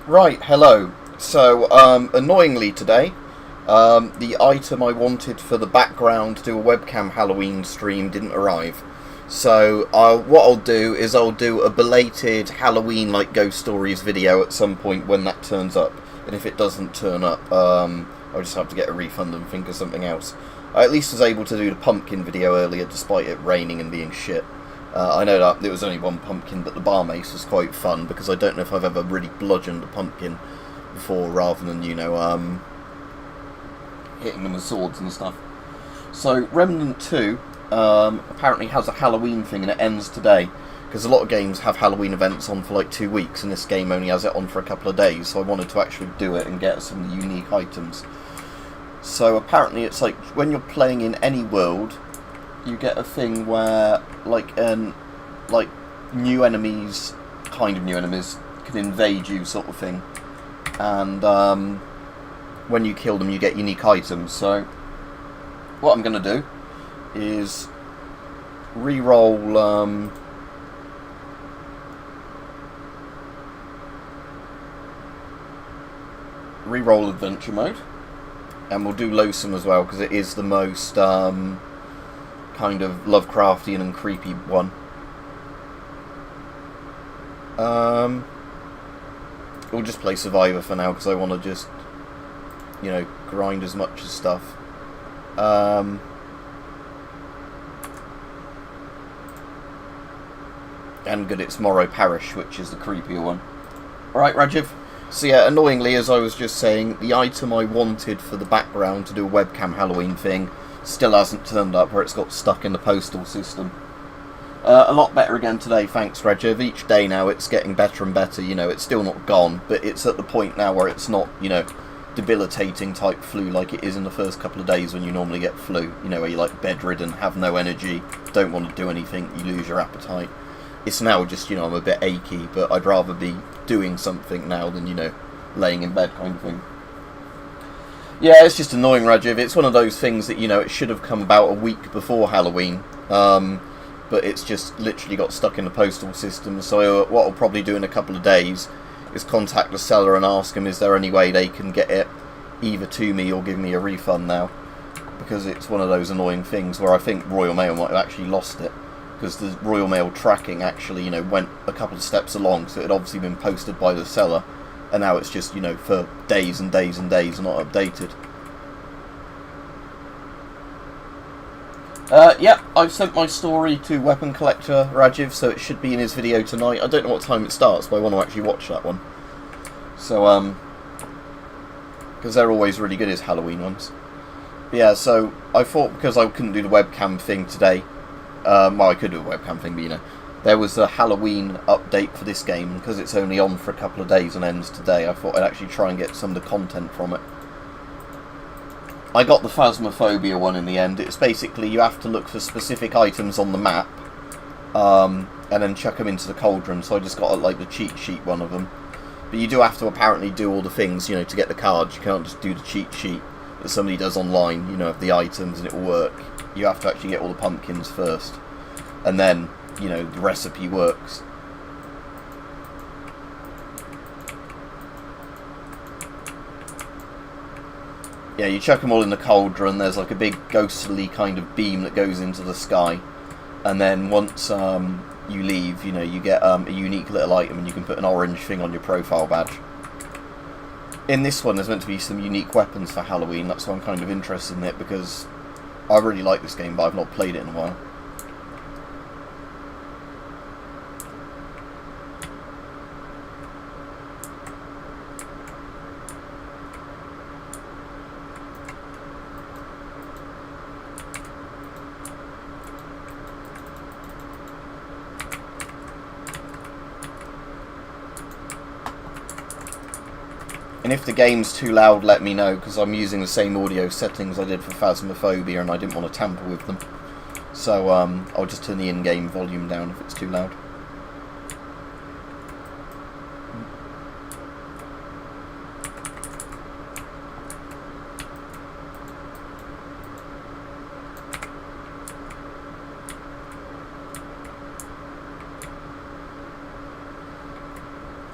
Right, hello. So, annoyingly today, the item I wanted for the background to do a webcam Halloween stream didn't arrive. So, what I'll do is I'll do a belated Halloween like ghost stories video at some point when that turns up. And if it doesn't turn up, I'll just have to get a refund and think of something else. I at least was able to do the pumpkin video earlier despite it raining and being shit. I know that there was only one pumpkin, but the bar mace was quite fun because I don't know if I've ever really bludgeoned a pumpkin before rather than, hitting them with swords and stuff. So, Remnant 2 apparently has a Halloween thing and it ends today because a lot of games have Halloween events on for like 2 weeks and this game only has it on for a couple of days, so I wanted to actually do it and get some of the unique items. So, apparently it's like when you're playing in any world, you get a thing where like new enemies, kind of new enemies, can invade you, sort of thing, and when you kill them, you get unique items. So what I'm gonna do is re-roll re-roll adventure mode, and we'll do Loathsome as well because it is the most kind of Lovecraftian and creepy one. We'll just play Survivor for now because I want to just, grind as much as stuff. And good, it's Morrow Parish, which is the creepier one. Alright, Rajiv. So yeah, annoyingly, as I was just saying, the item I wanted for the background to do a webcam Halloween thing still hasn't turned up, or it's got stuck in the postal system. A lot better again today, thanks, Rajiv. Each day now it's getting better and better. It's still not gone, but it's at the point now where it's not, debilitating type flu like it is in the first couple of days when you normally get flu. Where you're like bedridden, have no energy, don't want to do anything, you lose your appetite. It's now just, I'm a bit achy, but I'd rather be doing something now than, laying in bed kind of thing. Yeah, it's just annoying, Rajiv. It's one of those things that, it should have come about a week before Halloween. But it's just literally got stuck in the postal system. So what I'll probably do in a couple of days is contact the seller and ask them is there any way they can get it either to me or give me a refund now. Because it's one of those annoying things where I think Royal Mail might have actually lost it. Because the Royal Mail tracking actually, went a couple of steps along. So it had obviously been posted by the seller. And now it's just, for days and days and days not updated. Yep, I've sent my story to Weapon Collector Rajiv, so it should be in his video tonight. I don't know what time it starts, but I want to actually watch that one. So, because they're always really good as Halloween ones. But yeah, so I thought because I couldn't do the webcam thing today, well, I could do a webcam thing, but there was a Halloween update for this game, because it's only on for a couple of days and ends today. I thought I'd actually try and get some of the content from it. I got the Phasmophobia one in the end. It's basically you have to look for specific items on the map, and then chuck them into the cauldron. So I just got like the cheat sheet one of them. But you do have to apparently do all the things, to get the cards. You can't just do the cheat sheet that somebody does online, of the items and it will work. You have to actually get all the pumpkins first, and then, the recipe works. Yeah, you chuck them all in the cauldron, there's like a big ghostly kind of beam that goes into the sky, and then once you leave, you get a unique little item and you can put an orange thing on your profile badge. In this one there's meant to be some unique weapons for Halloween, that's why I'm kind of interested in it, because I really like this game but I've not played it in a while. And if the game's too loud, let me know, because I'm using the same audio settings I did for Phasmophobia and I didn't want to tamper with them. So I'll just turn the in-game volume down if it's too loud.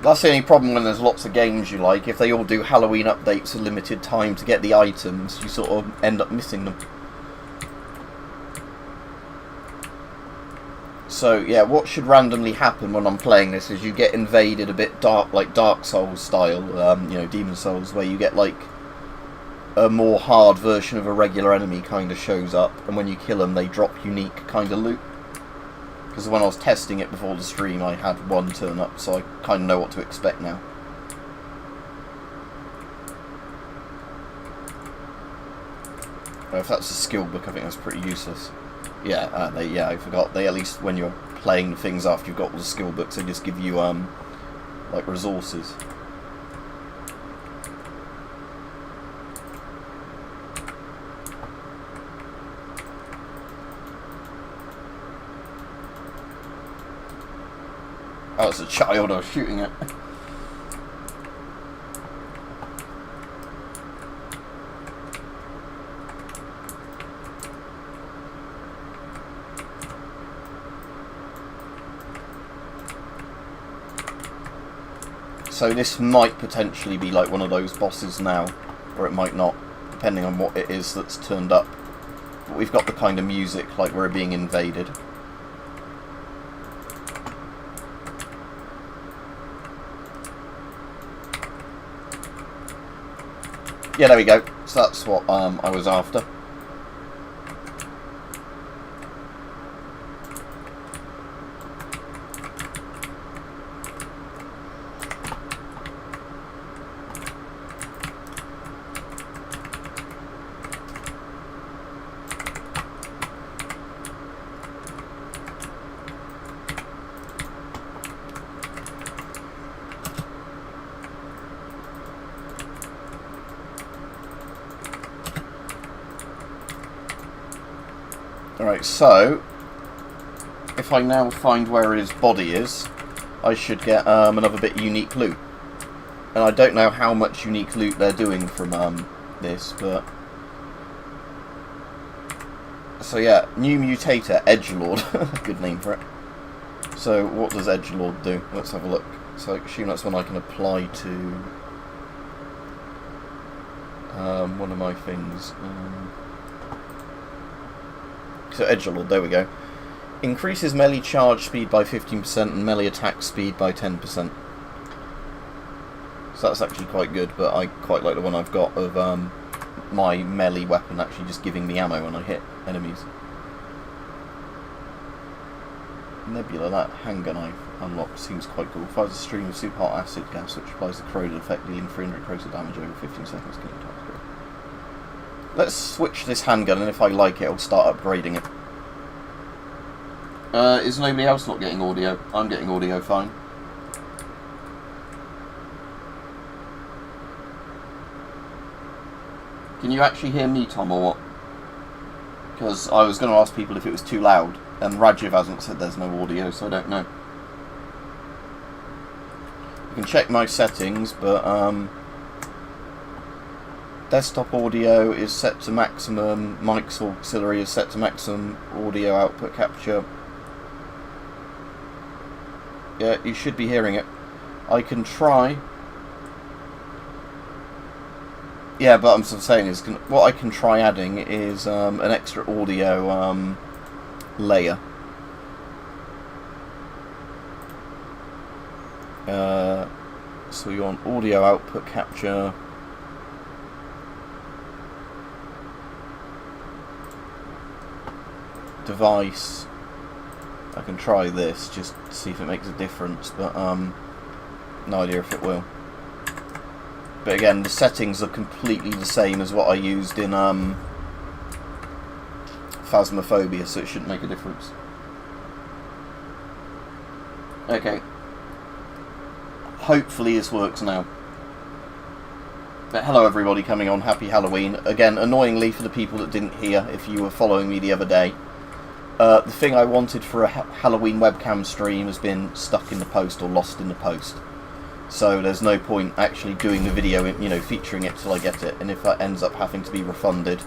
That's the only problem when there's lots of games you like. If they all do Halloween updates for limited time to get the items, you sort of end up missing them. So yeah, what should randomly happen when I'm playing this is you get invaded a bit dark, like Dark Souls style, you know, Demon Souls, where you get like a more hard version of a regular enemy kind of shows up, and when you kill them they drop unique kind of loot. Because when I was testing it before the stream I had one turn up, so I kind of know what to expect now. If that's a skill book, I think that's pretty useless. Yeah, I forgot. They, at least when you're playing things after you've got all the skill books, they just give you, like, resources. Oh, it's a child I was shooting at. So this might potentially be like one of those bosses now, or it might not, depending on what it is that's turned up. But we've got the kind of music like we're being invaded. Yeah, there we go. So that's what I was after. Alright, so if I now find where his body is, I should get another bit of unique loot. And I don't know how much unique loot they're doing from this, but... So yeah, new mutator, Edgelord. Good name for it. So what does Edgelord do? Let's have a look. So I assume that's one I can apply to one of my things. So Edgelord, there we go. Increases melee charge speed by 15% and melee attack speed by 10%. So that's actually quite good, but I quite like the one I've got of my melee weapon actually just giving me ammo when I hit enemies. Nebula, that handgun I've unlocked, seems quite cool. Fires a stream of super hot acid gas which applies the corrosive effect, dealing 300 corrosive damage over 15 seconds. Let's switch this handgun, and if I like it, I'll start upgrading it. Is nobody else not getting audio? I'm getting audio fine. Can you actually hear me, Tom, or what? Because I was going to ask people if it was too loud, and Rajiv hasn't said there's no audio, so I don't know. You can check my settings, but desktop audio is set to maximum, mic's auxiliary is set to maximum, audio output capture. Yeah, you should be hearing it. I can try. Yeah, but I'm sort of saying is, what I can try adding is an extra audio layer. So you want audio output capture. Device. I can try this just to see if it makes a difference, but no idea if it will. But again, the settings are completely the same as what I used in Phasmophobia, so it shouldn't make a difference. Okay. Hopefully this works now. But hello everybody coming on, happy Halloween. Again, annoyingly for the people that didn't hear, if you were following me the other day, the thing I wanted for a Halloween webcam stream has been stuck in the post or lost in the post. So there's no point actually doing the video, you know, featuring it till I get it. And if that ends up having to be refunded,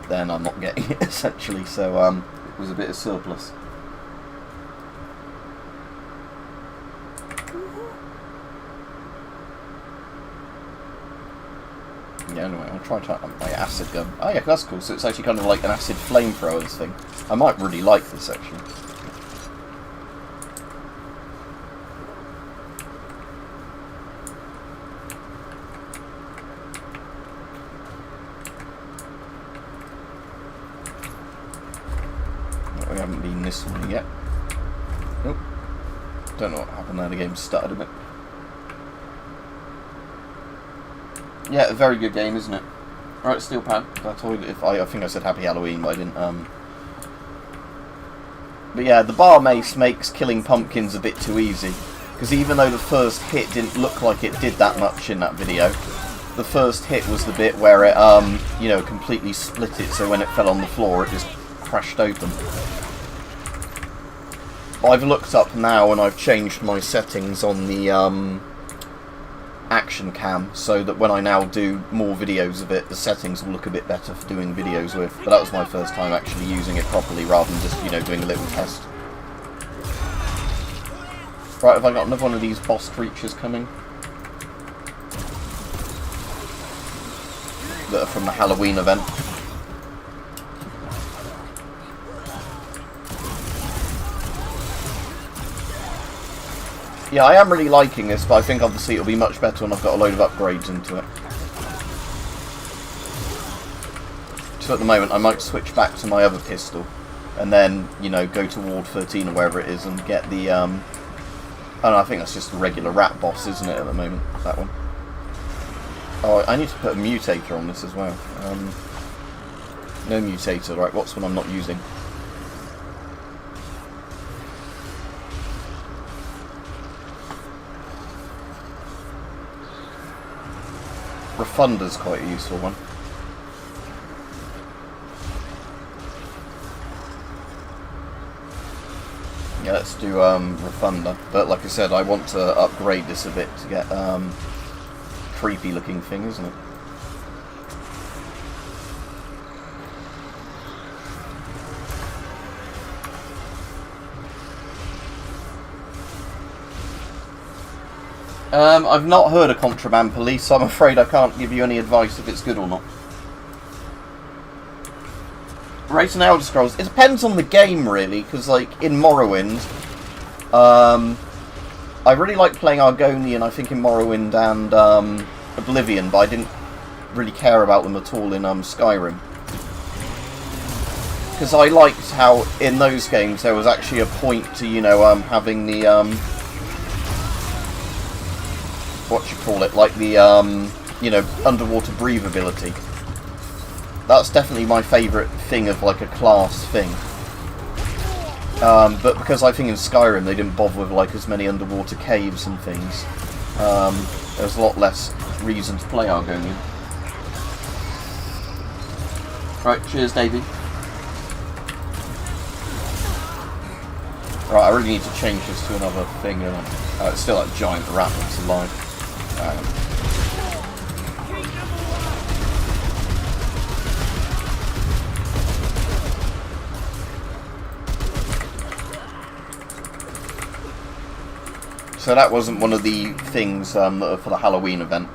then I'm not getting it, essentially. So it was a bit of surplus. Yeah, anyway, I'll try to my acid gun. Oh yeah, that's cool. So it's actually kind of like an acid flamethrowers thing. I might really like this, actually. We haven't been this one yet. Nope. Don't know what happened there. The game started a bit. Yeah, a very good game, isn't it? Right, Steel Pad. I told you I think I said Happy Halloween, but I didn't. But yeah, the bar mace makes killing pumpkins a bit too easy, because even though the first hit didn't look like it did that much in that video, the first hit was the bit where it you know, completely split it. So when it fell on the floor, it just crashed open. I've looked up now and I've changed my settings on the action cam so that when I now do more videos of it, the settings will look a bit better for doing videos with. But that was my first time actually using it properly rather than just, you know, doing a little test. Right, have I got another one of these boss creatures coming? That are from the Halloween event. Yeah, I am really liking this, but I think obviously it'll be much better when I've got a load of upgrades into it. So at the moment I might switch back to my other pistol, and then, you know, go to Ward 13 or wherever it is and get the, I don't know, I think that's just a regular rat boss, isn't it, at the moment, that one. Oh, I need to put a mutator on this as well. No mutator, right, what's one I'm not using? Refunder's quite a useful one. Yeah, let's do Refunder. But like I said, I want to upgrade this a bit to get creepy looking thing, isn't it? I've not heard of Contraband Police, so I'm afraid I can't give you any advice if it's good or not. Race and Elder Scrolls. It depends on the game, really, because, like, in Morrowind, I really like playing Argonian, I think, in Morrowind and Oblivion, but I didn't really care about them at all in Skyrim. Because I liked how, in those games, there was actually a point to, you know, having the, what you call it, like the, you know, underwater breathability. That's definitely my favourite thing of, like, a class thing. But because I think in Skyrim they didn't bother with, like, as many underwater caves and things, there's a lot less reason to play Argonian. Right, cheers, Davey. Right, I really need to change this to another thing. It's still that giant rat that's alive. So that wasn't one of the things that are for the Halloween event.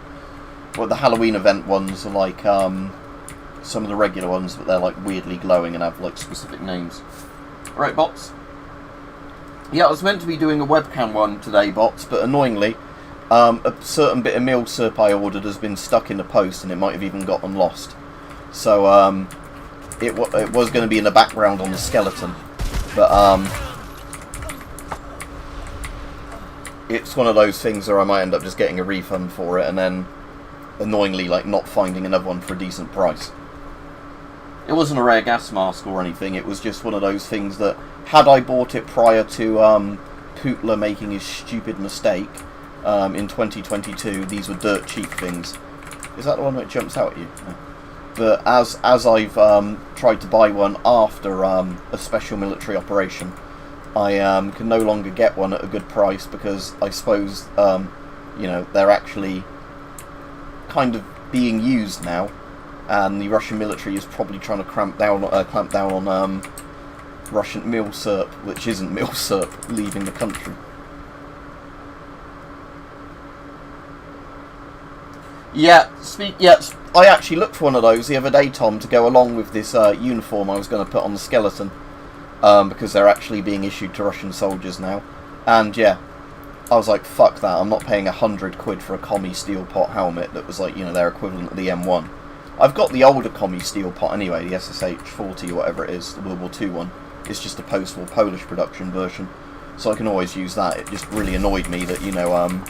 Well, the Halloween event ones are like some of the regular ones, but they're like weirdly glowing and have like specific names. Right, bots? Yeah, I was meant to be doing a webcam one today, bots, but annoyingly, a certain bit of milsurp I ordered has been stuck in the post, and it might have even gotten lost. So it was going to be in the background on the skeleton, but it's one of those things where I might end up just getting a refund for it, and then annoyingly, like, not finding another one for a decent price. It wasn't a rare gas mask or anything. It was just one of those things that, had I bought it prior to Pootler making his stupid mistake in 2022, these were dirt cheap things. Is that the one that jumps out at you? No. But as I've tried to buy one after a special military operation, I can no longer get one at a good price, because I suppose you know, they're actually kind of being used now, and the Russian military is probably trying to clamp down on Russian milsurp, which isn't milsurp, leaving the country. I actually looked for one of those the other day, Tom, to go along with this uniform I was going to put on the skeleton, because they're actually being issued to Russian soldiers now. And yeah, I was like, fuck that, I'm not paying £100 for a commie steel pot helmet that was like, you know, their equivalent of the M1. I've got the older commie steel pot anyway, the SSH-40 or whatever it is, the World War II one. It's just a post-war Polish production version, so I can always use that. It just really annoyed me that, you know,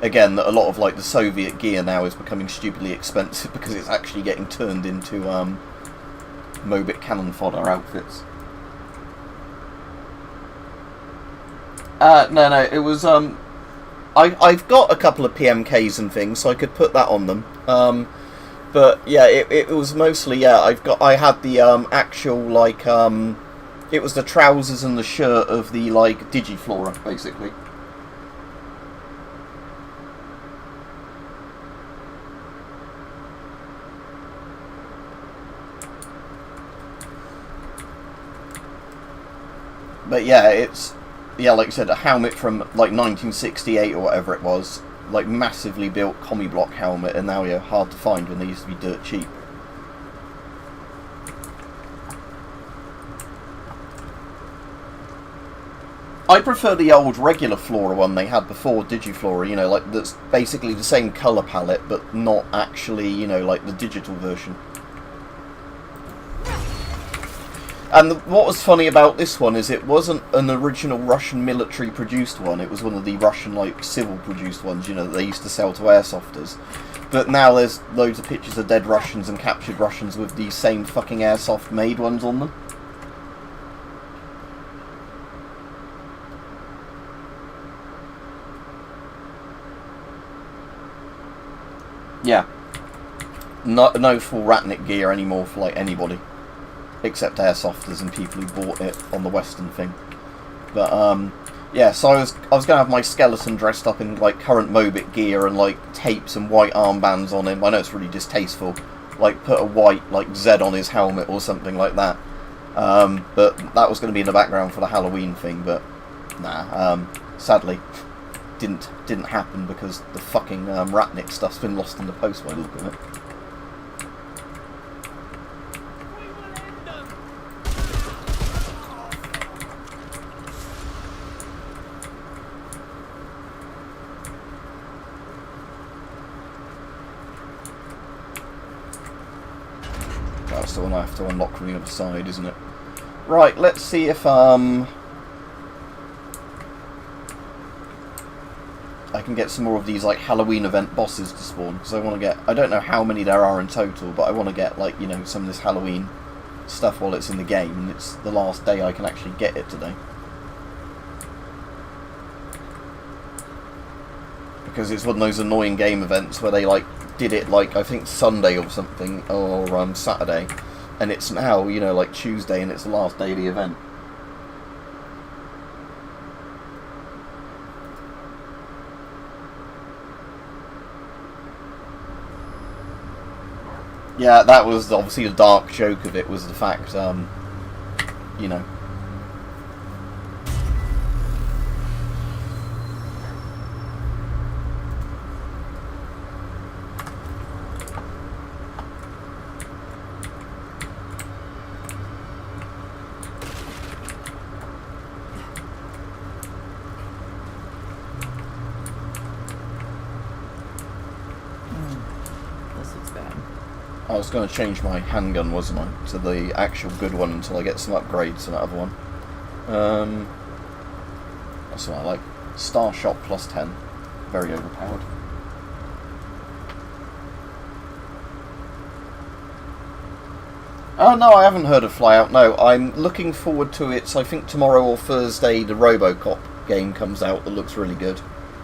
again, that a lot of like the Soviet gear now is becoming stupidly expensive because it's actually getting turned into Mobit cannon fodder outfits. No, it was I've got a couple of PMKs and things, so I could put that on them. But yeah, it was mostly, yeah, I had the actual like it was the trousers and the shirt of the like Digiflora basically. But yeah, it's, yeah, like I said, a helmet from like 1968 or whatever it was, like massively built commie block helmet, and now, yeah, hard to find when they used to be dirt cheap. I prefer the old regular Flora one they had before Digiflora, you know, like that's basically the same colour palette, but not actually, you know, like the digital version. And what was funny about this one is it wasn't an original Russian military produced one, it was one of the Russian like civil produced ones, you know, that they used to sell to airsofters. But now there's loads of pictures of dead Russians and captured Russians with these same fucking airsoft made ones on them. Yeah. No full Ratnik gear anymore for like anybody. Except airsofters and people who bought it on the Western thing. But yeah, so I was going to have my skeleton dressed up in like current Mobit gear and like tapes and white armbands on him. I know it's really distasteful. Like put a white like Z on his helmet or something like that. But that was going to be in the background for the Halloween thing. But nah, sadly didn't happen because the fucking Ratnik stuff's been lost in the post by the look of it. That's the one I have to unlock from the other side, isn't it? Right, let's see if I can get some more of these like Halloween event bosses to spawn, because I want to get, I don't know how many there are in total, but I want to get like, you know, some of this Halloween stuff while it's in the game, and it's the last day I can actually get it today. Because it's one of those annoying game events where they like did it like I think Sunday or something, or Saturday, and it's now, you know, like Tuesday and it's the last day of the event. Yeah, that was obviously the dark joke of it, was the fact, you know. I was going to change my handgun, wasn't I, to the actual good one until I get some upgrades to that other one. That's what I like. Star Shot plus 10. Very overpowered. Oh no, I haven't heard of Flyout, no. I'm looking forward to it. So I think tomorrow or Thursday the Robocop game comes out that looks really good.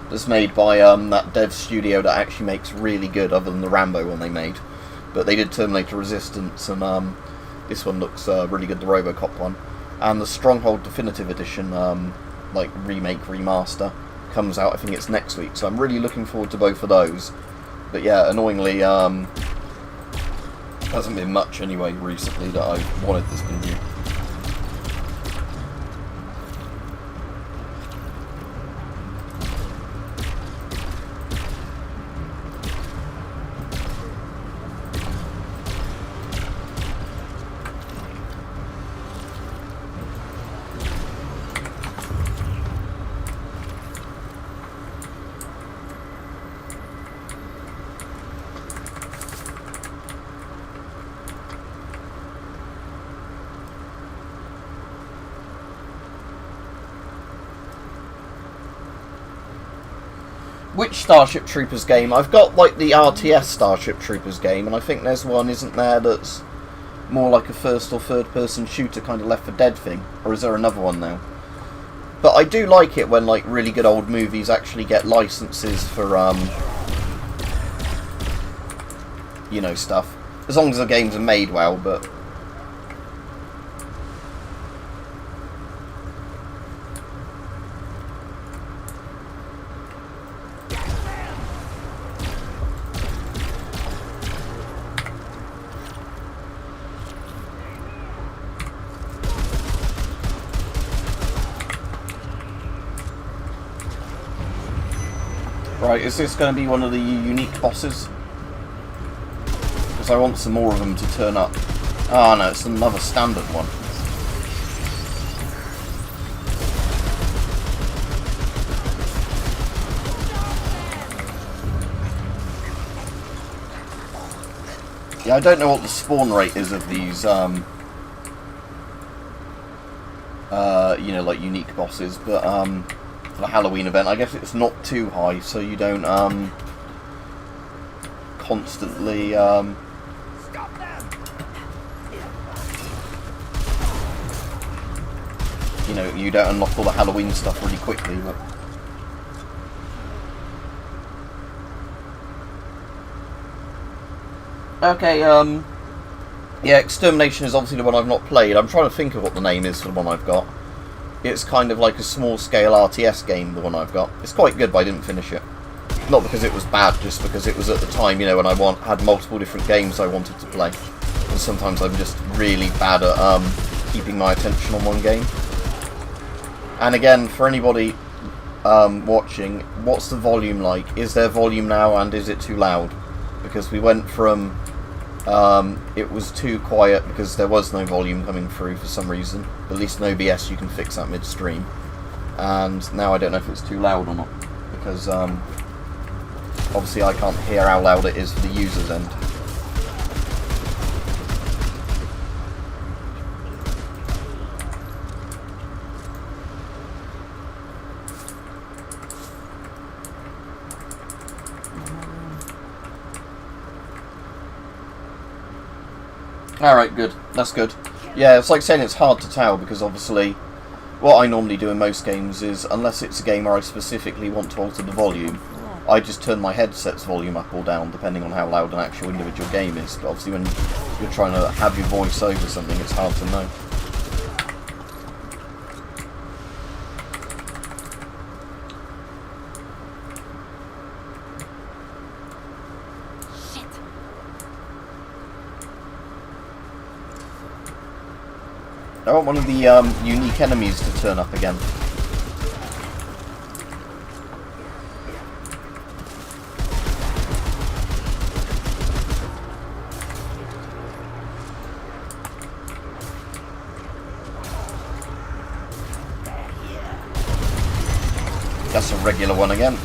That's made by that dev studio that actually makes really good, other than the Rambo one they made. But they did Terminator Resistance, and this one looks really good, the Robocop one. And the Stronghold Definitive Edition, like remake, remaster, comes out, I think it's next week. So I'm really looking forward to both of those. But yeah, annoyingly, hasn't been much anyway recently that I wanted that's been new. Which Starship Troopers game? I've got like the RTS Starship Troopers game, and I think there's one, isn't there, that's more like a first or third person shooter, kind of Left 4 Dead thing, or is there another one now? But I do like it when like really good old movies actually get licenses for you know, stuff, as long as the games are made well. But right, is this going to be one of the unique bosses? Because I want some more of them to turn up. Ah, no, it's another standard one. Yeah, I don't know what the spawn rate is of these, you know, like unique bosses, but, for the Halloween event, I guess it's not too high, so you don't, constantly, you know, you don't unlock all the Halloween stuff really quickly, but... Okay, yeah, Extermination is obviously the one I've not played. I'm trying to think of what the name is for the one I've got. It's kind of like a small-scale RTS game, the one I've got. It's quite good, but I didn't finish it. Not because it was bad, just because it was at the time, you know, when I had multiple different games I wanted to play. And sometimes I'm just really bad at keeping my attention on one game. And again, for anybody watching, what's the volume like? Is there volume now, and is it too loud? Because we went from... it was too quiet because there was no volume coming through for some reason. At least in OBS you can fix that midstream. And now I don't know if it's too loud or not. Because obviously I can't hear how loud it is for the user's end. Alright, good. That's good. Yeah, it's like saying it's hard to tell, because obviously what I normally do in most games is, unless it's a game where I specifically want to alter the volume, I just turn my headset's volume up or down, depending on how loud an actual individual game is. But obviously when you're trying to have your voice over something, it's hard to know. I want one of the unique enemies to turn up again. That's a regular one again.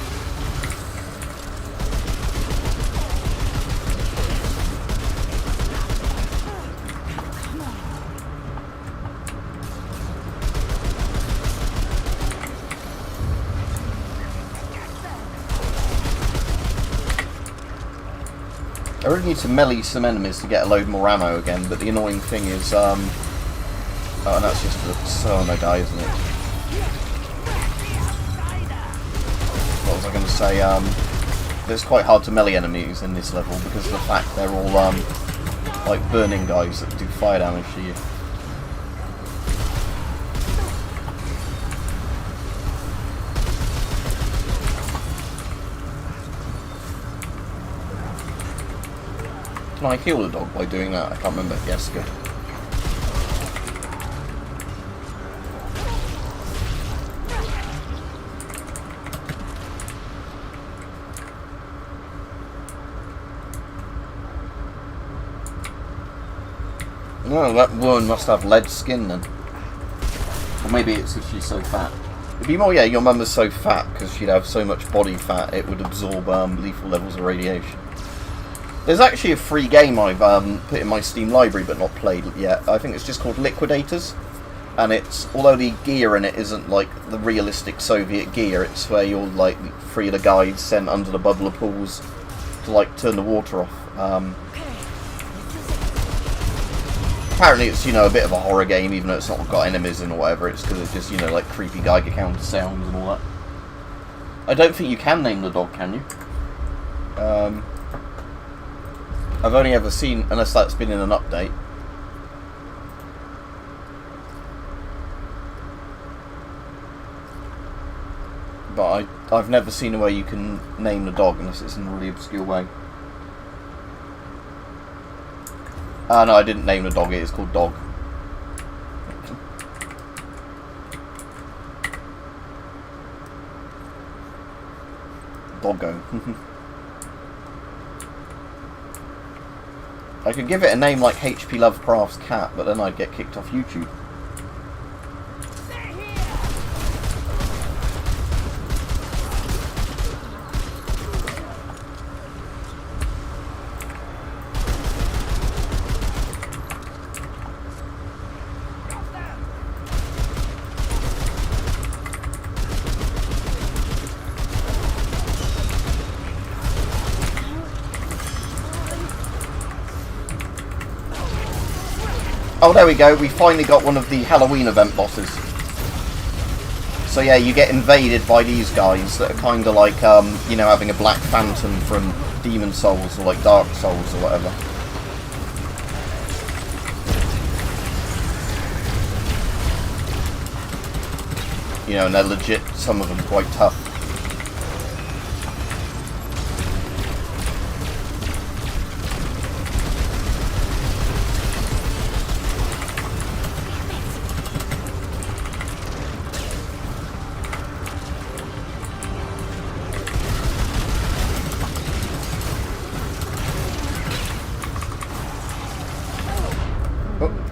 I really need to melee some enemies to get a load more ammo again, but the annoying thing is, oh, and that's just the Sono guy, isn't it? What was I going to say? It's quite hard to melee enemies in this level because of the fact they're all, like burning guys that do fire damage to you. Can I heal the dog by doing that? I can't remember. Yes, good. No, that woman must have lead skin then. Or maybe it's if she's so fat. It'd be more, yeah, your mum was so fat because she'd have so much body fat it would absorb lethal levels of radiation. There's actually a free game I've put in my Steam library but not played yet. I think it's just called Liquidators. And it's, although the gear in it isn't like the realistic Soviet gear, it's where you're like free of the guides sent under the bubbler pools to like turn the water off. Apparently it's, you know, a bit of a horror game, even though it's not got enemies in or whatever. It's because it's just, you know, like creepy Geiger counter sounds and all that. I don't think you can name the dog, can you? I've only ever seen, unless that's been in an update. But I've never seen a way you can name the dog unless it's in a really obscure way. No, I didn't name the dog, it's called Dog. Doggo. I could give it a name like H.P. Lovecraft's cat, but then I'd get kicked off YouTube. Oh, there we go. We finally got one of the Halloween event bosses. So yeah, you get invaded by these guys that are kind of like, you know, having a Black Phantom from Demon Souls or like Dark Souls or whatever. You know, and they're legit, some of them quite tough.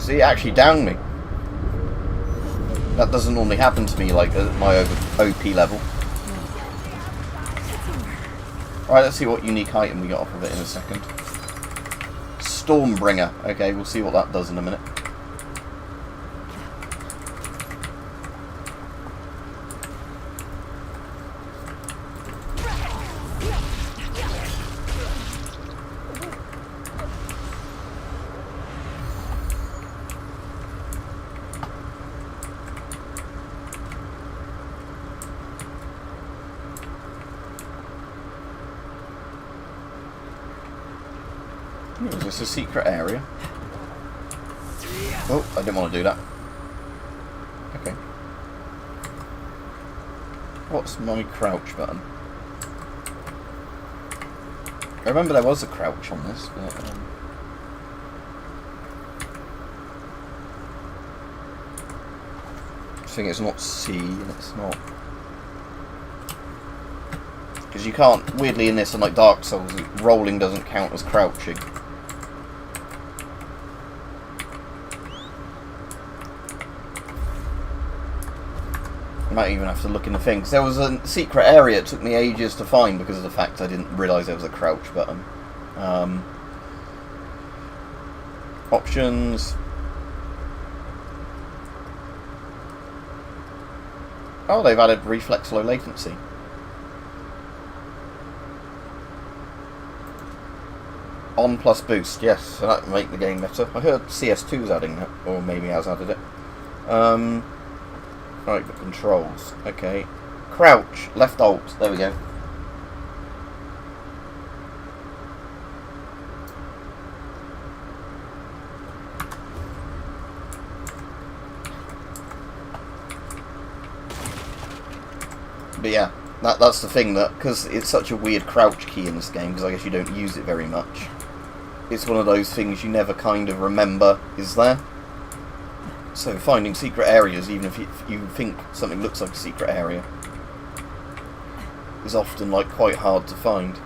See, it actually downed me. That doesn't normally happen to me, like, at my OP level. Alright, let's see what unique item we got off of it in a second. Stormbringer. Okay, we'll see what that does in a minute. Is this a secret area? Oh, I didn't want to do that. Okay. What's my crouch button? I remember there was a crouch on this, but... I think it's not C, and it's not... Because you can't, weirdly in this, unlike Dark Souls, rolling doesn't count as crouching. I might even have to look in the thing, because there was a secret area it took me ages to find because of the fact I didn't realise there was a crouch button. Options. Oh, they've added reflex low latency. On plus boost, yes, so that would make the game better. I heard CS2's adding that, or maybe has added it. Right, the controls. Okay. Crouch, left alt, there we go. But yeah, that's the thing, that because it's such a weird crouch key in this game, because I guess you don't use it very much. It's one of those things you never kind of remember is there. So finding secret areas, even if you think something looks like a secret area, is often like quite hard to find.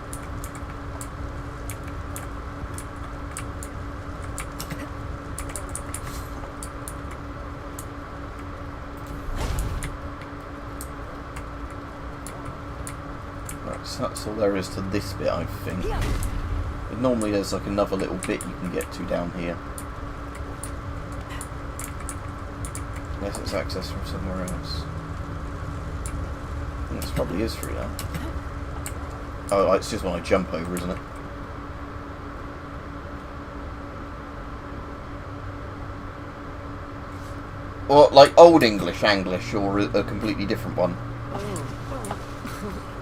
Right, so that's all there is to this bit, I think. But normally there's like another little bit you can get to down here. Guess it's access from somewhere else. I think this probably is through there. Oh, it's just when I jump over, isn't it? Or like Old English, Anglish, or a completely different one.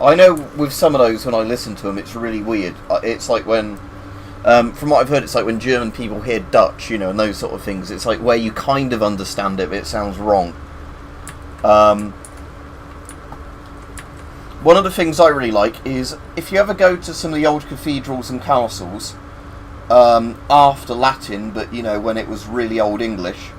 I know with some of those, when I listen to them, it's really weird. It's like when, from what I've heard, it's like when German people hear Dutch, you know, and those sort of things. It's like where you kind of understand it, but it sounds wrong. One of the things I really like is, if you ever go to some of the old cathedrals and castles, after Latin, but, you know, when it was really Old English,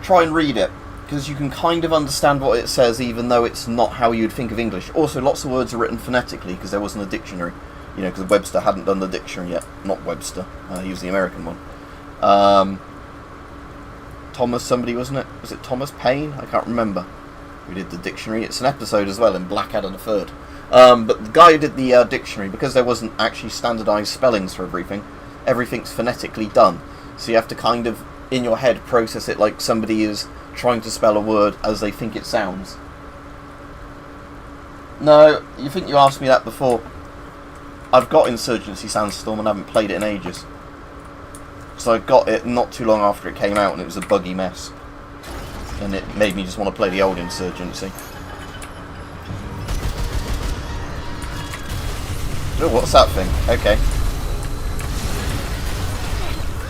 try and read it, because you can kind of understand what it says, even though it's not how you'd think of English. Also, lots of words are written phonetically, because there wasn't a dictionary. You know, because Webster hadn't done the dictionary yet. Not Webster. He was the American one. Thomas somebody, wasn't it? Was it Thomas Paine? I can't remember. Who did the dictionary. It's an episode as well in Blackadder the Third. But the guy who did the dictionary, because there wasn't actually standardised spellings for everything, everything's phonetically done. So you have to kind of, in your head, process it like somebody is trying to spell a word as they think it sounds. No, you think you asked me that before. I've got Insurgency Sandstorm and I haven't played it in ages. So I got it not too long after it came out and it was a buggy mess. And it made me just want to play the old Insurgency. Oh, what's that thing? Okay.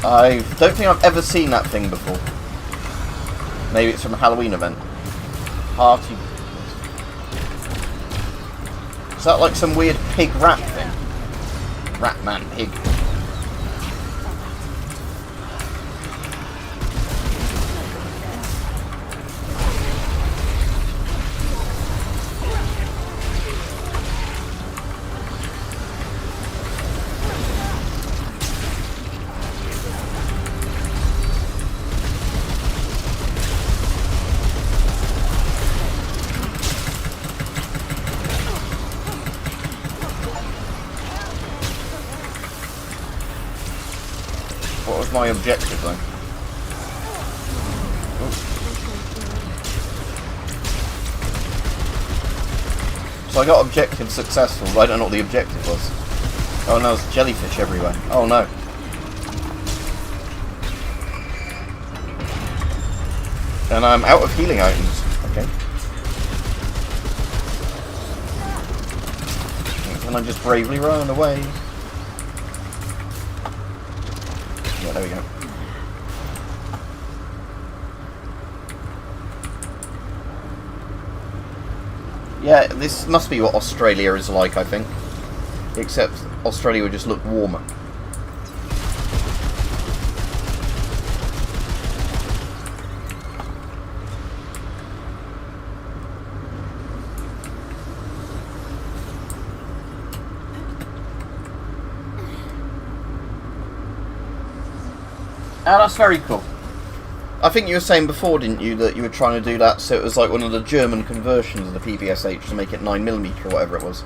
I don't think I've ever seen that thing before. Maybe it's from a Halloween event. Party. Is that like some weird pig rat thing? Rat man pig. What was my objective though? Ooh. So I got objective successful, but I don't know what the objective was. Oh no, there's jellyfish everywhere. Oh no. And I'm out of healing items. Okay. Can I just bravely run away? Yeah, there we go. Yeah, this must be what Australia is like, I think. Except Australia would just look warmer. Ah, that's very cool. I think you were saying before, didn't you, that you were trying to do that so it was like one of the German conversions of the PPSH to make it 9mm or whatever it was.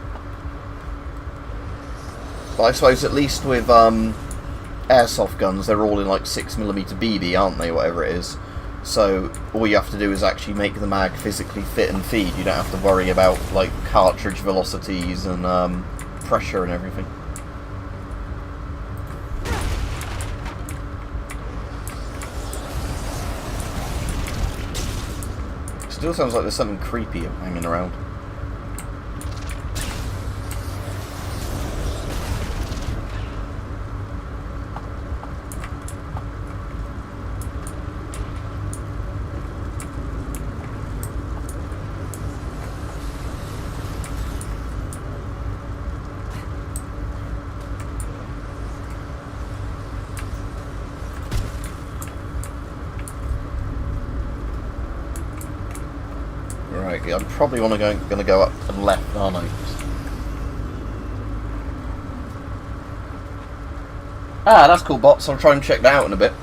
But I suppose at least with airsoft guns, they're all in like 6mm BB, aren't they, whatever it is. So all you have to do is actually make the mag physically fit and feed. You don't have to worry about like cartridge velocities and pressure and everything. Still sounds like there's something creepy hanging around. Right, I'm probably going to go up and left, aren't I? Ah, that's cool, bots. I'll try and check that out in a bit.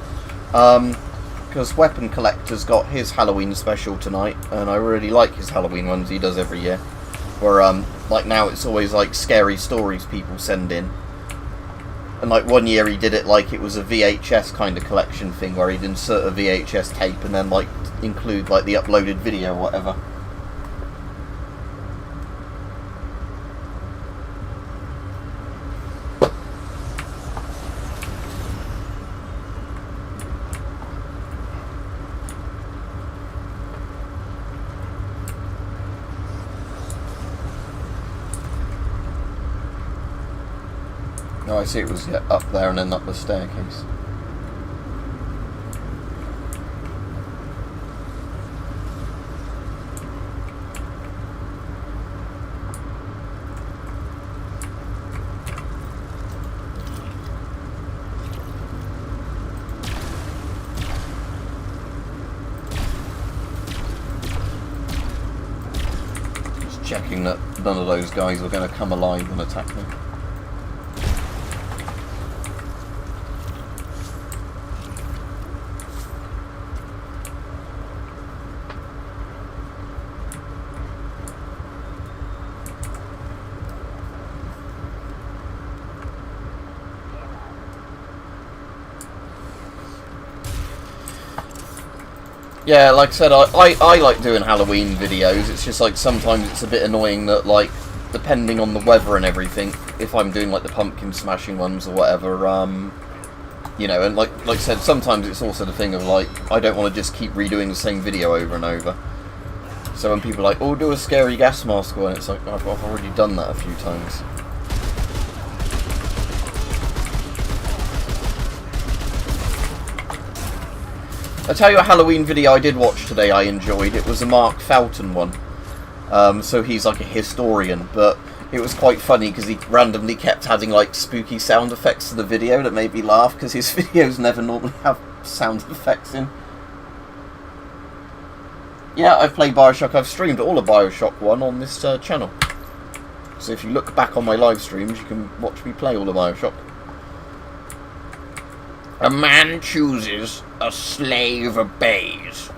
Because Weapon Collector's got his Halloween special tonight, and I really like his Halloween ones he does every year. Where, like now it's always like scary stories people send in. And like one year he did it like it was a VHS kind of collection thing, where he'd insert a VHS tape and then like include like the uploaded video or whatever. Oh, I see, it was up there and then up the staircase. Just checking that none of those guys are going to come alive and attack me. Yeah, like I said, I like doing Halloween videos. It's just like sometimes it's a bit annoying that, like, depending on the weather and everything, if I'm doing like the pumpkin smashing ones or whatever, you know, and like I said, sometimes it's also the thing of like, I don't want to just keep redoing the same video over and over. So when people are like, oh, do a scary gas mask one, it's like, I've already done that a few times. I'll tell you a Halloween video I did watch today I enjoyed. It was a Mark Felton one. So he's like a historian, but it was quite funny because he randomly kept adding like spooky sound effects to the video that made me laugh because his videos never normally have sound effects in. Yeah, I've played Bioshock. I've streamed all of Bioshock 1 on this channel. So if you look back on my live streams, you can watch me play all of Bioshock. A man chooses, a slave obeys.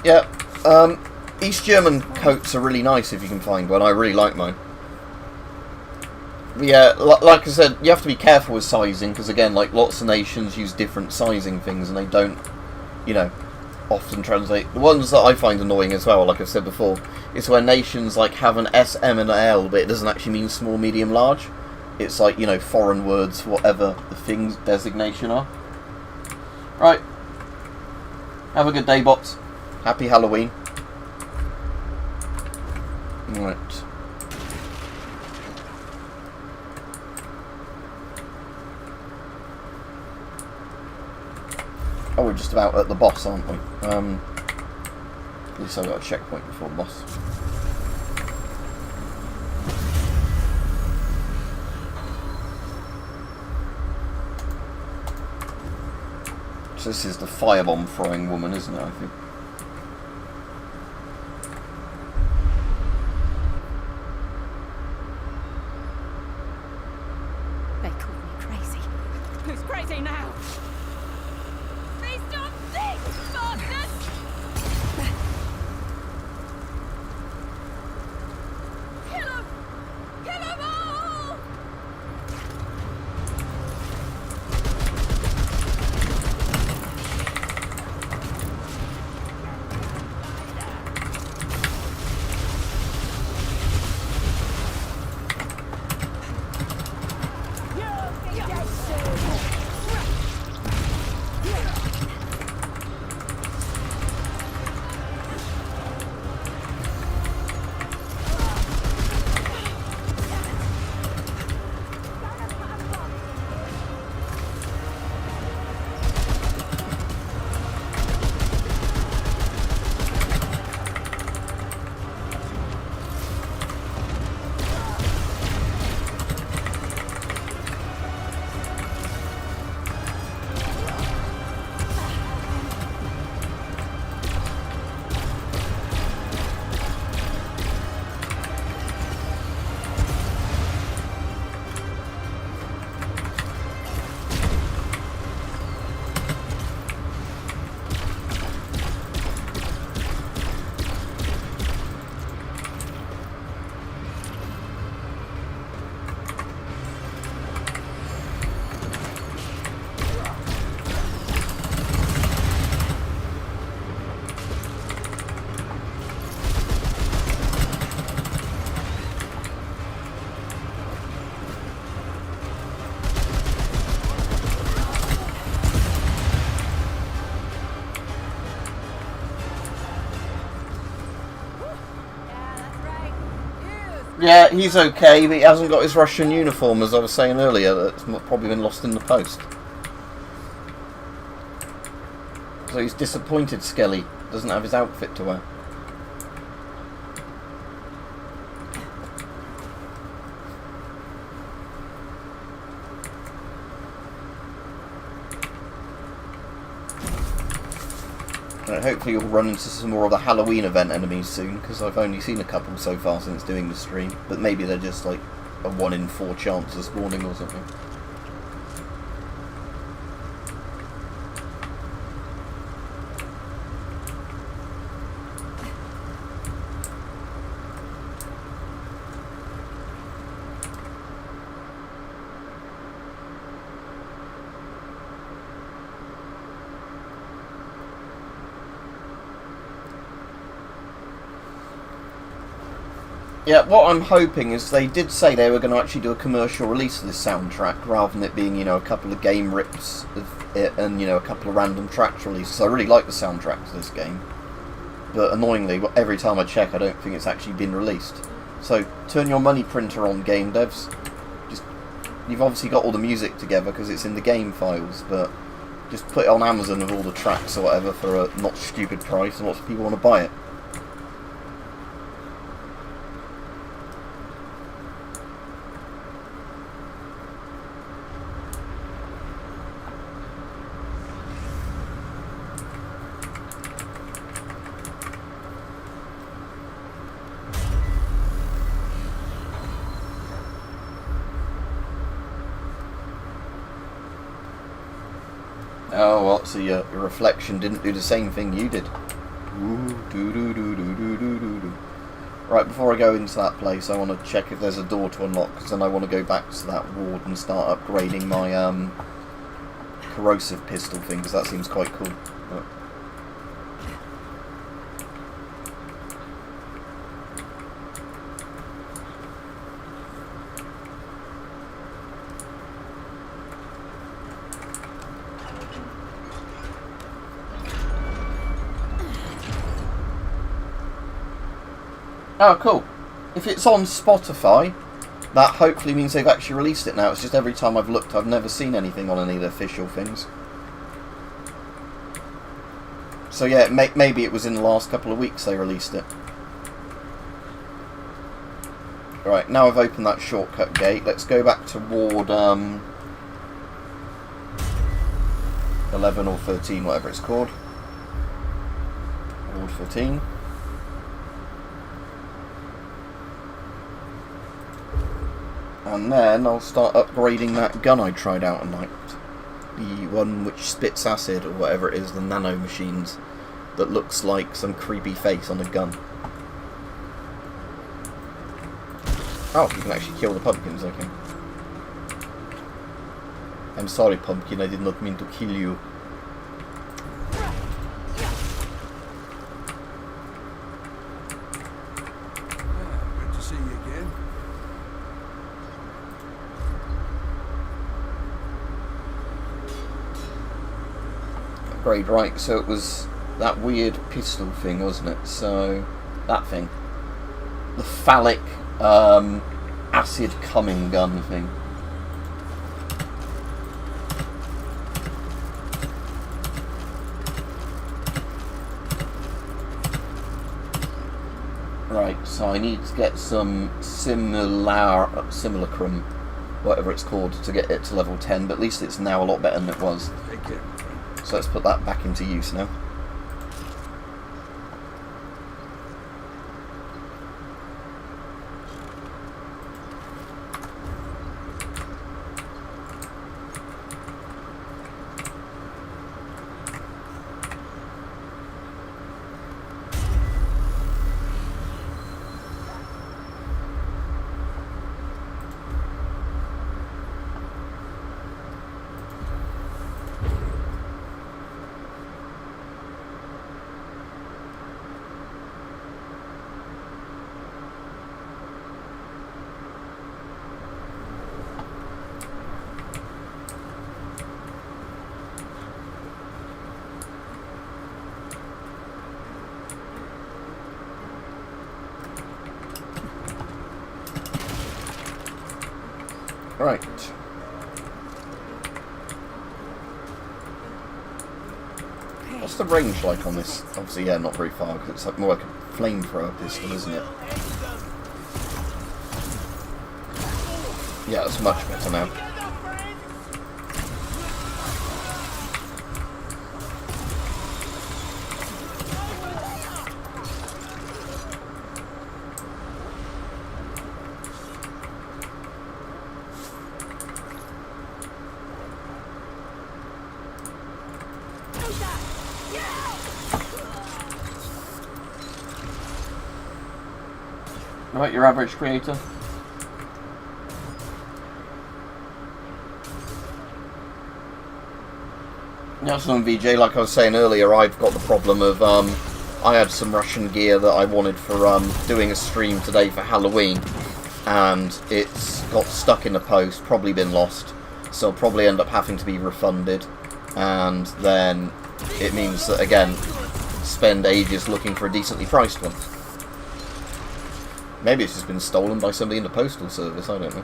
Yeah, East German coats are really nice if you can find one. I really like mine. But yeah, like I said, you have to be careful with sizing, because again, like, lots of nations use different sizing things, and they don't, you know, often translate. The ones that I find annoying as well, like I've said before, is where nations, like, have an S, M, and L, but it doesn't actually mean small, medium, large. It's like, you know, foreign words, whatever the things designation are. Right. Have a good day, bots. Happy Halloween. Right. Oh, we're just about at the boss, aren't we? At least I've got a checkpoint before the boss. So this is the firebomb throwing woman, isn't it, I think? They call me crazy. Who's crazy now? Feast on this, bastards! Kill 'em! Kill 'em all! Yeah, he's okay, but he hasn't got his Russian uniform, as I was saying earlier. That's probably been lost in the post. So he's disappointed, Skelly. Doesn't have his outfit to wear. Hopefully you'll run into some more of the Halloween event enemies soon, because I've only seen a couple so far since doing the stream. But maybe they're just like a 1 in 4 chance of spawning or something. Yeah, what I'm hoping is they did say they were going to actually do a commercial release of this soundtrack, rather than it being, you know, a couple of game rips of it and, you know, a couple of random tracks releases. I really like the soundtrack to this game, but annoyingly, every time I check, I don't think it's actually been released. So, turn your money printer on, game devs. You've obviously got all the music together because it's in the game files, but just put it on Amazon with all the tracks or whatever for a not stupid price, and lots of people want to buy it. Oh, well, so your reflection didn't do the same thing you did. Right, before I go into that place, I want to check if there's a door to unlock, because then I want to go back to that ward and start upgrading my corrosive pistol thing, because that seems quite cool. But oh, cool. If it's on Spotify, that hopefully means they've actually released it now. It's just every time I've looked, I've never seen anything on any of the official things. So yeah, maybe it was in the last couple of weeks they released it. Right, now I've opened that shortcut gate. Let's go back to Ward 11 or 13, whatever it's called. Award 13. And then I'll start upgrading that gun I tried out and liked. The one which spits acid, or whatever it is, the nano machines, that looks like some creepy face on a gun. Oh, you can actually kill the pumpkins, okay. I'm sorry, pumpkin, I did not mean to kill you. Good to see you again. Upgrade, right, so it was that weird pistol thing, wasn't it? So, that thing. The phallic, acid coming gun thing. Right, so I need to get some simulacrum, whatever it's called, to get it to level 10, but at least it's now a lot better than it was. Take care. So let's put that back into use now. Right. What's the range like on this? Obviously, yeah, not very far, because it's like more like a flamethrower pistol, isn't it? Yeah, it's much better now. Right, your average creator. Yeah, so on VJ, like I was saying earlier, I've got the problem of, I had some Russian gear that I wanted for doing a stream today for Halloween, and it's got stuck in the post, probably been lost, so I'll probably end up having to be refunded, and then it means that, again, spend ages looking for a decently priced one. Maybe it's just been stolen by somebody in the postal service, I don't know.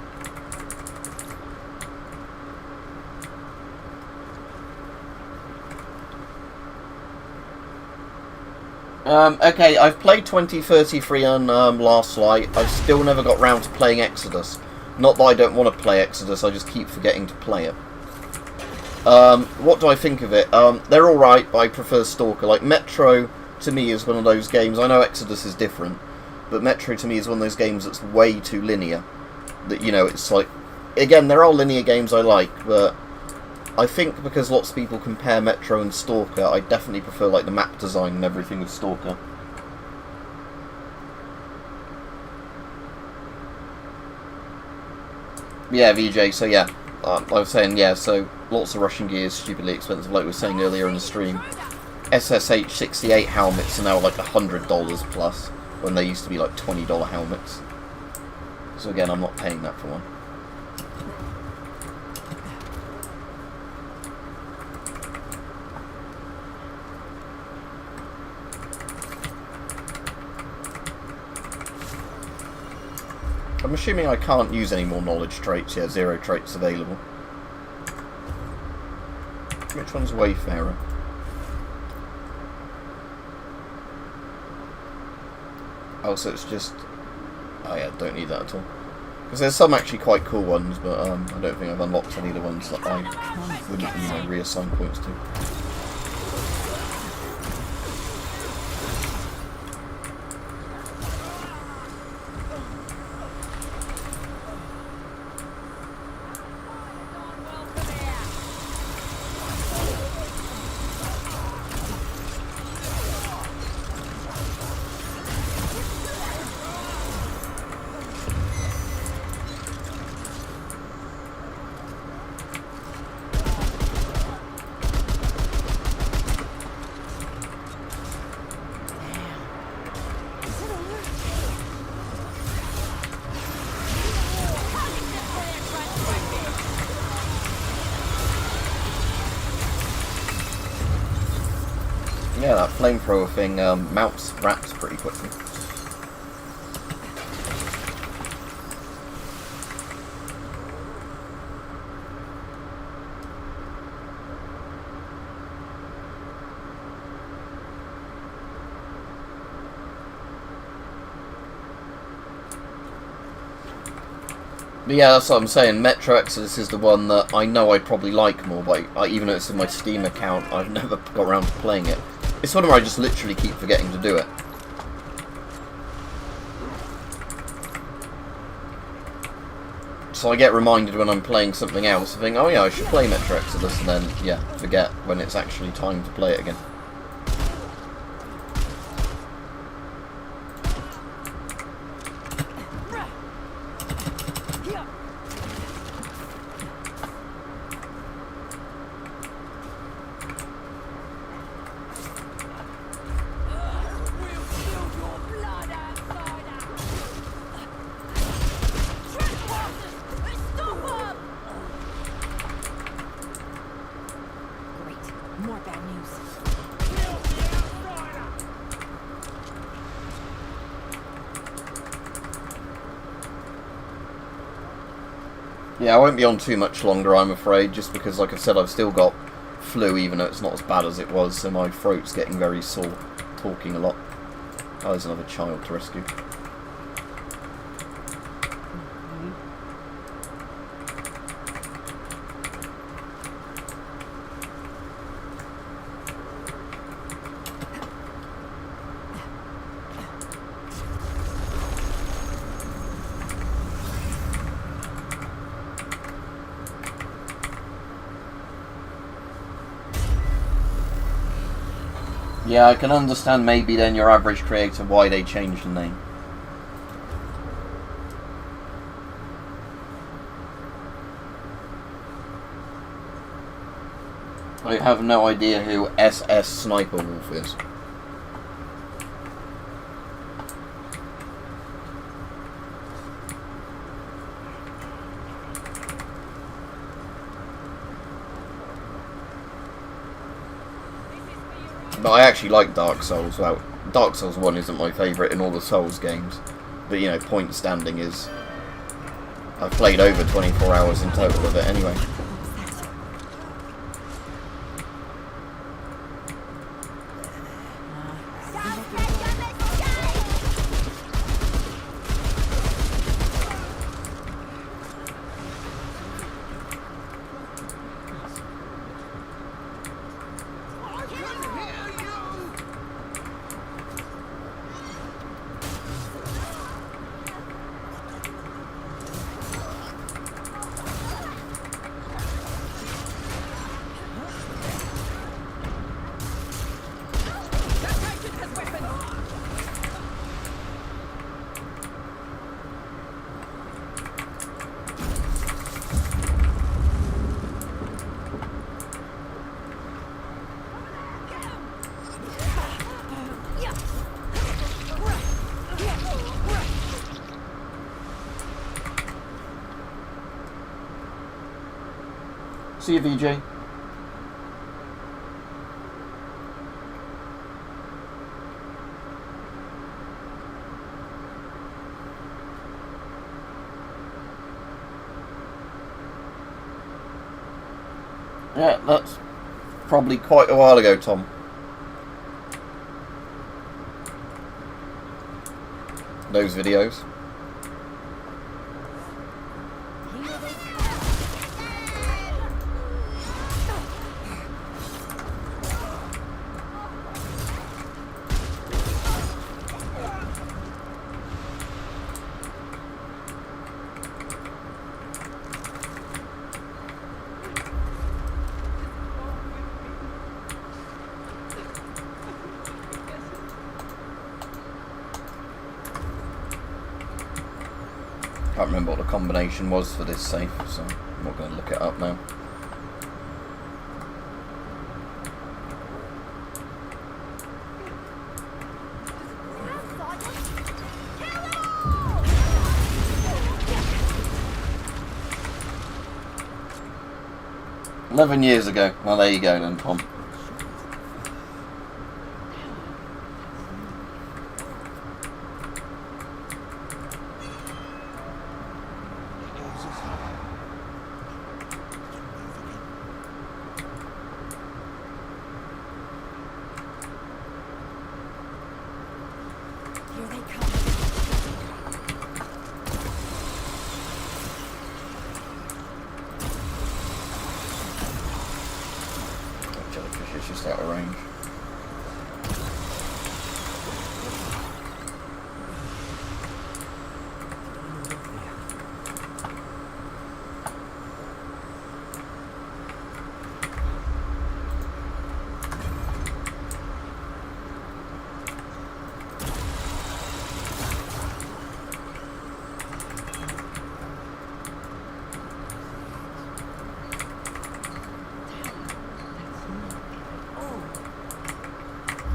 Okay, I've played 2033 on Last Light. I've still never got round to playing Exodus. Not that I don't want to play Exodus, I just keep forgetting to play it. What do I think of it? They're alright, but I prefer Stalker. Like, Metro, to me, is one of those games. I know Exodus is different, but Metro, to me, is one of those games that's way too linear. That, you know, it's like... Again, there are linear games I like, but I think because lots of people compare Metro and Stalker, I definitely prefer, like, the map design and everything with Stalker. Yeah, VJ, so yeah. I was saying, yeah, so lots of Russian gear is stupidly expensive, like we were saying earlier in the stream. SSH 68 helmets are now like $100 plus, when they used to be like $20 helmets. So again, I'm not paying that for one. I'm assuming I can't use any more knowledge traits. Yeah, 0 traits available. Which one's Wayfarer? Oh, so it's just... Oh yeah, don't need that at all. Because there's some actually quite cool ones, but I don't think I've unlocked any of the ones that I wouldn't, reassign points to. Yeah, that flamethrower thing mounts rats pretty quickly. But yeah, that's what I'm saying. Metro Exodus is the one that I know I'd probably like more, but even though it's in my Steam account, I've never got around to playing it. It's one where I just literally keep forgetting to do it. So I get reminded when I'm playing something else, I think, oh yeah, I should play Metro Exodus, and then, yeah, forget when it's actually time to play it again. Yeah, I won't be on too much longer, I'm afraid, just because, like I said, I've still got flu, even though it's not as bad as it was, so my throat's getting very sore, talking a lot. Oh, there's another child to rescue. Yeah, I can understand maybe then your average creator why they changed the name. I have no idea who SS Sniper Wolf is. But I actually like Dark Souls. Well, Dark Souls 1 isn't my favourite in all the Souls games. But, you know, point standing is... I've played over 24 hours in total of it anyway. See you, VJ. Yeah, that's probably quite a while ago, Tom. Those videos. Can't remember what the combination was for this safe, so I'm not going to look it up now. Kill 11 years ago. Well, there you go then, Tom. Here they come. That jellyfish is just out of range.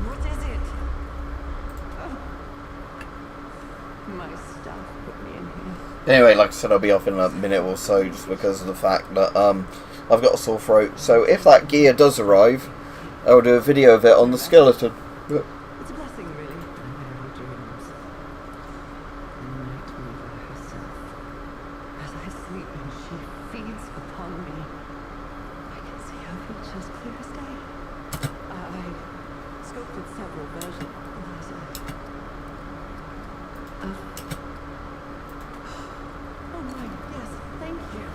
What is it? Oh. My staff put me in here. Anyway, like I said, I'll be off in a minute or so just because of the fact that I've got a sore throat. So if that gear does arrive, I'll do a video of it on the skeleton. It's a blessing, really. My dreams. The night mover herself. As I sleep and she feeds upon me. I can see her features clear as day. I sculpted several versions of... Oh my, yes, thank you,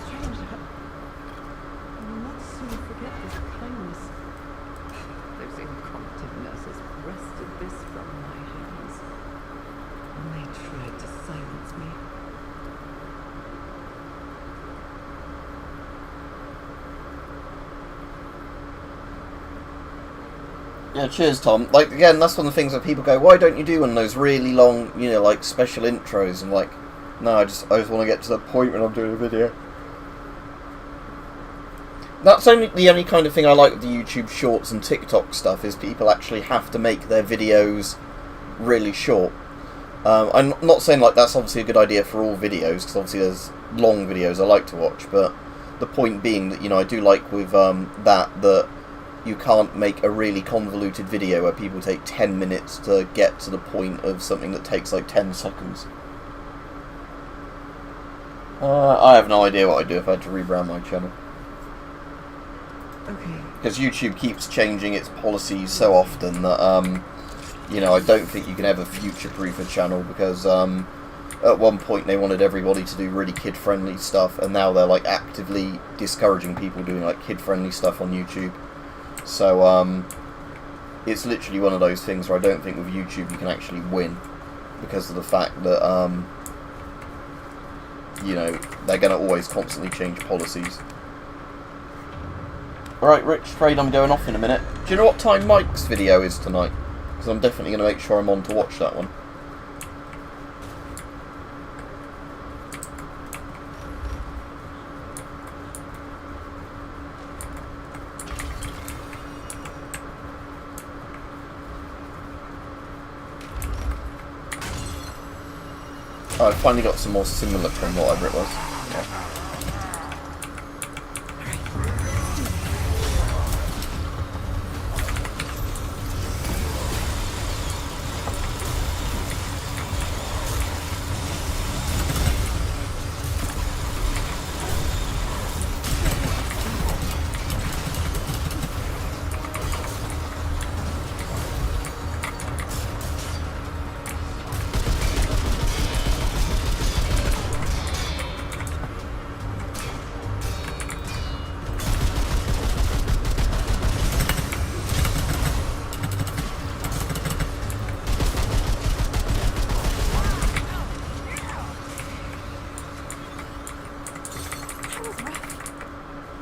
stranger. I will not soon forget this kindness. Those incompetent nurses wrested this from my hands. And they tried to silence me. Yeah, cheers, Tom. Like, again, that's one of the things that people go, why don't you do one of those really long, you know, like, special intros? And like, no, I just want to get to the point when I'm doing a video. That's only the only kind of thing I like with the YouTube Shorts and TikTok stuff, is people actually have to make their videos really short. I'm not saying, like, that's obviously a good idea for all videos, because obviously there's long videos I like to watch, but the point being that, you know, I do like with that you can't make a really convoluted video where people take 10 minutes to get to the point of something that takes like 10 seconds. I have no idea what I'd do if I had to rebrand my channel. Okay. Because YouTube keeps changing its policies so often that, you know, I don't think you can ever future-proof a channel, because at one point they wanted everybody to do really kid-friendly stuff, and now they're like actively discouraging people doing like kid-friendly stuff on YouTube. So, it's literally one of those things where I don't think with YouTube you can actually win, because of the fact that, you know, they're going to always constantly change policies. Alright, Rich, afraid I'm going off in a minute. Do you know what time Mike's video is tonight? Because I'm definitely going to make sure I'm on to watch that one. Oh, I finally got some more similar from whatever it was. Yeah.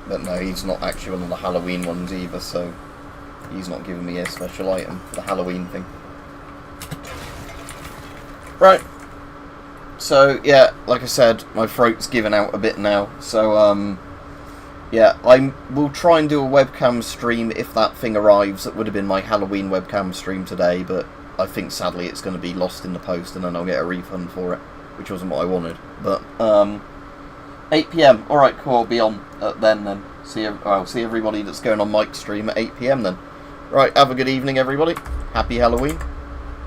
But no, he's not actually one of the Halloween ones either, so he's not giving me a special item for the Halloween thing. Right. So, yeah, like I said, my throat's given out a bit now. So, yeah, I will try and do a webcam stream if that thing arrives. That would have been my Halloween webcam stream today, but I think sadly it's going to be lost in the post and then I'll get a refund for it, which wasn't what I wanted. But, 8 PM. Alright, cool, I'll be on then. I'll see everybody that's going on Mike's stream at 8 PM then. Right, have a good evening, everybody. Happy Halloween.